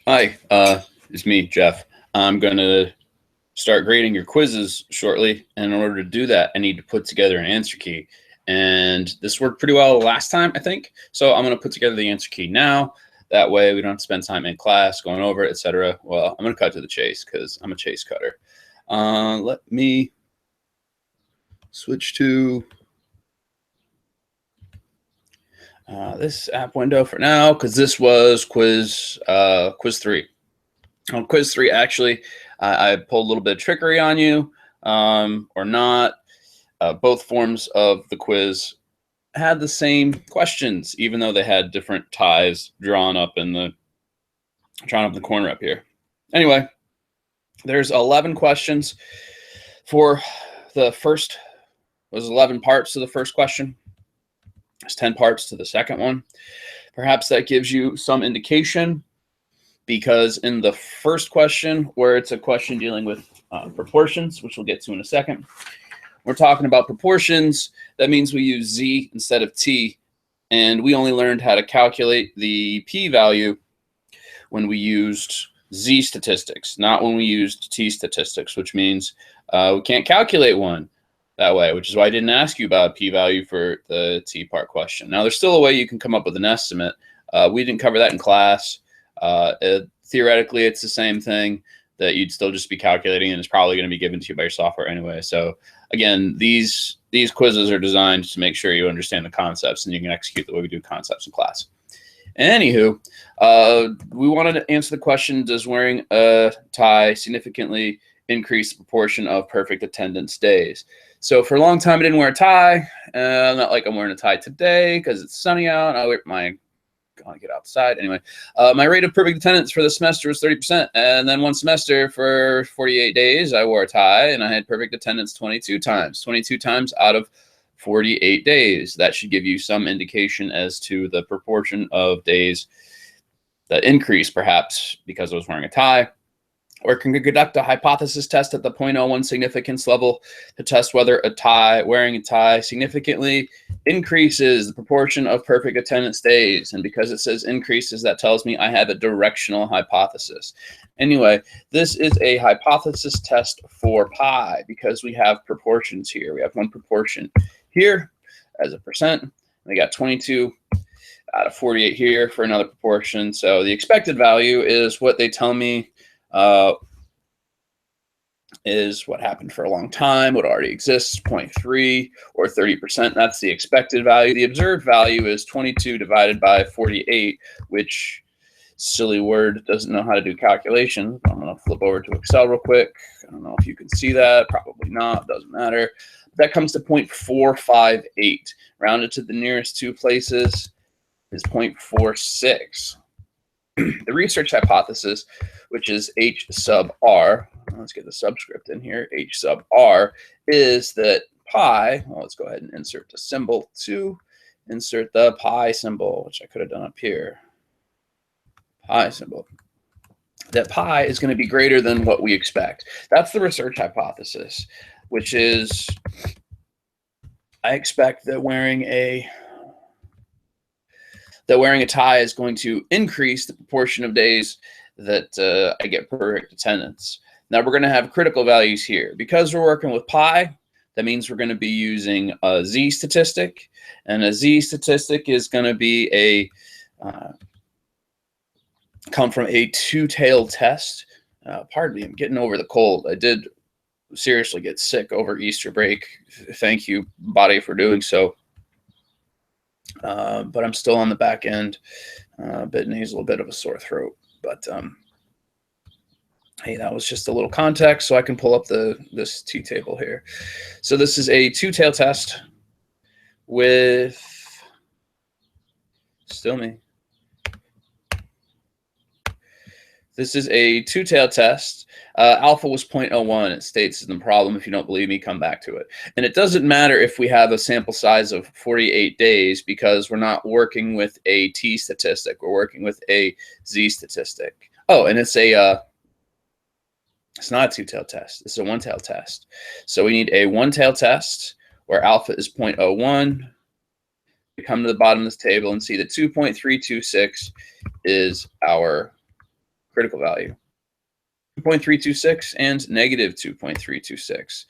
Hi, it's me, Jeff. I'm going to start grading your quizzes shortly. And in order to do that, I need to put together an answer key. And this worked pretty well last time, I think. So I'm going to put together the answer key now. That way we don't have to spend time in class going over it, etc. Well, I'm going to cut to the chase because I'm a chase cutter. Let me switch to this app window for now because this was quiz 3. On quiz 3, actually, I pulled a little bit of trickery on you, or not. Both forms of the quiz had the same questions, even though they had different ties drawn up in the corner up here. Anyway, there's 11 questions for the first. There's 11 parts to the first question. There's 10 parts to the second one. Perhaps that gives you some indication, because in the first question, where it's a question dealing with proportions, which we'll get to in a second, we're talking about proportions. That means we use z instead of t, and we only learned how to calculate the p-value when we used z statistics, not when we used t statistics, which means we can't calculate one that way, which is why I didn't ask you about p-value for the t part question. Now, there's still a way you can come up with an estimate. We didn't cover that in class. Theoretically, it's the same thing that you'd still just be calculating, and it's probably going to be given to you by your software anyway. So again, these quizzes are designed to make sure you understand the concepts and you can execute the way we do concepts in class. Anywho, we wanted to answer the question, does wearing a tie significantly increase the proportion of perfect attendance days? So for a long time, I didn't wear a tie. Not like I'm wearing a tie today because it's sunny out. I wear my going to get outside. Anyway, my rate of perfect attendance for the semester was 30%. And then one semester for 48 days, I wore a tie and I had perfect attendance 22 times. 22 times out of 48 days. That should give you some indication as to the proportion of days that increase, perhaps because I was wearing a tie. Or can conduct a hypothesis test at the 0.01 significance level to test whether wearing a tie significantly increases the proportion of perfect attendance days. And because it says increases, that tells me I have a directional hypothesis. Anyway, this is a hypothesis test for pi because we have proportions here. We have one proportion here as a percent. We got 22 out of 48 here for another proportion. So the expected value is what they tell me is what happened for a long time, what already exists, 0.3 or 30%. That's the expected value. The observed value is 22 divided by 48, which, silly word, doesn't know how to do calculations. I'm going to flip over to Excel real quick. I don't know if you can see that. Probably not. Doesn't matter. That comes to 0.458. Rounded to the nearest two places is 0.46. The research hypothesis, which is H sub R, let's get the subscript in here, H sub R, is that pi, well, let's go ahead and insert the symbol to insert the pi symbol, which I could have done up here, pi symbol, that pi is going to be greater than what we expect. That's the research hypothesis, which is I expect that wearing a tie is going to increase the proportion of days that I get perfect attendance. Now we're going to have critical values here. Because we're working with pi, that means we're going to be using a z statistic. And a z statistic is going to be come from a two-tailed test. Pardon me, I'm getting over the cold. I did seriously get sick over Easter break. Thank you, body, for doing so. But I'm still on the back end, a bit nasal, a bit of a sore throat. But hey, that was just a little context, so I can pull up this t-table here. So this is a two-tail test with, still me. This is a two-tail test. Alpha was 0.01. It states the problem. If you don't believe me, come back to it. And it doesn't matter if we have a sample size of 48 days because we're not working with a t statistic. We're working with a z statistic. Oh, and it's not a two-tail test. It's a one-tail test. So we need a one-tail test where alpha is 0.01. We come to the bottom of this table and see that 2.326 is our critical value. 2.326 and negative 2.326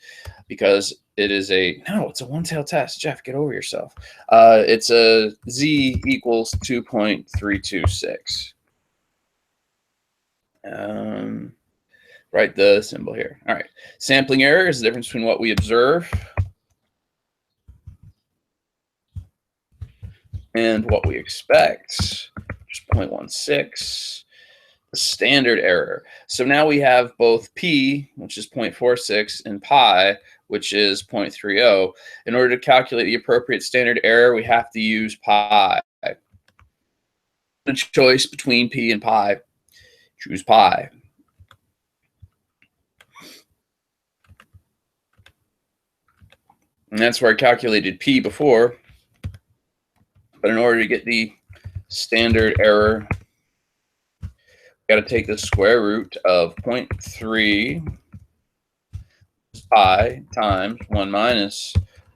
because it is it's a one-tailed test. Jeff, get over yourself. It's a z equals 2.326. Write the symbol here. All right. Sampling error is the difference between what we observe and what we expect, which is 0.16. Standard error. So now we have both p, which is 0.46, and pi, which is 0.30. In order to calculate the appropriate standard error, we have to use pi. A choice between p and pi. Choose pi. And that's where I calculated p before. But in order to get the standard error, got to take the square root of 0.3 pi times 1 minus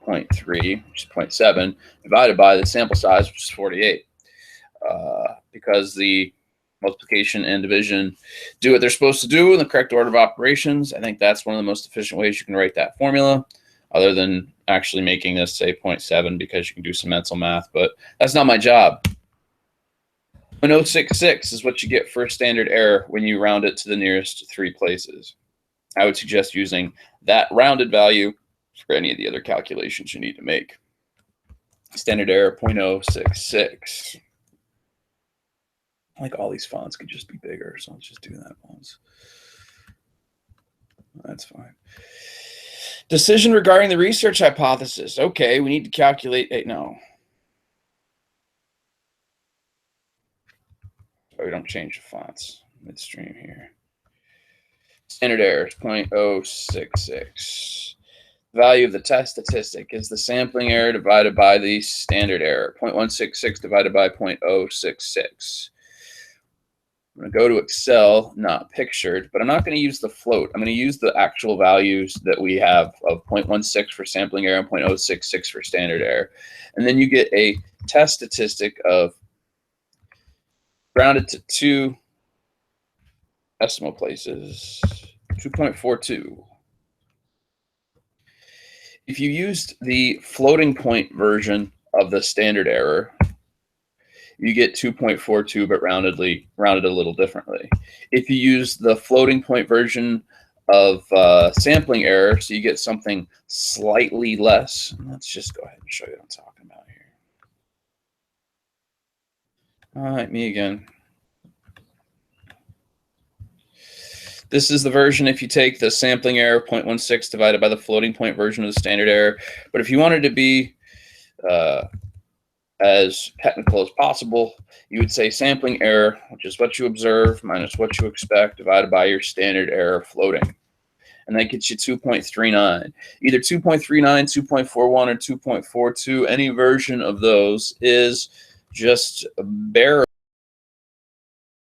0.3, which is 0.7, divided by the sample size, which is 48. Because the multiplication and division do what they're supposed to do in the correct order of operations, I think that's one of the most efficient ways you can write that formula, other than actually making this say 0.7 because you can do some mental math, but that's not my job. 0.066 is what you get for standard error when you round it to the nearest 3 places. I would suggest using that rounded value for any of the other calculations you need to make. Standard error 0.066. Like all these fonts could just be bigger, so let's just do that once. That's fine. Decision regarding the research hypothesis. Okay, we need to calculate. No. We don't change the fonts midstream here. Standard error is 0.066. Value of the test statistic is the sampling error divided by the standard error. 0.166 divided by 0.066. I'm going to go to Excel, not pictured, but I'm not going to use the float. I'm going to use the actual values that we have of 0.16 for sampling error and 0.066 for standard error. And then you get a test statistic of rounded to 2 decimal places, 2.42. If you used the floating point version of the standard error, you get 2.42, but rounded a little differently. If you use the floating point version of sampling error, so you get something slightly less. Let's just go ahead and show you what I'm talking about here. All right, me again. This is the version if you take the sampling error 0.16 divided by the floating point version of the standard error. But if you wanted to be as technical as possible, you would say sampling error, which is what you observe minus what you expect, divided by your standard error floating. And that gets you 2.39. Either 2.39, 2.41, or 2.42. Any version of those is just barely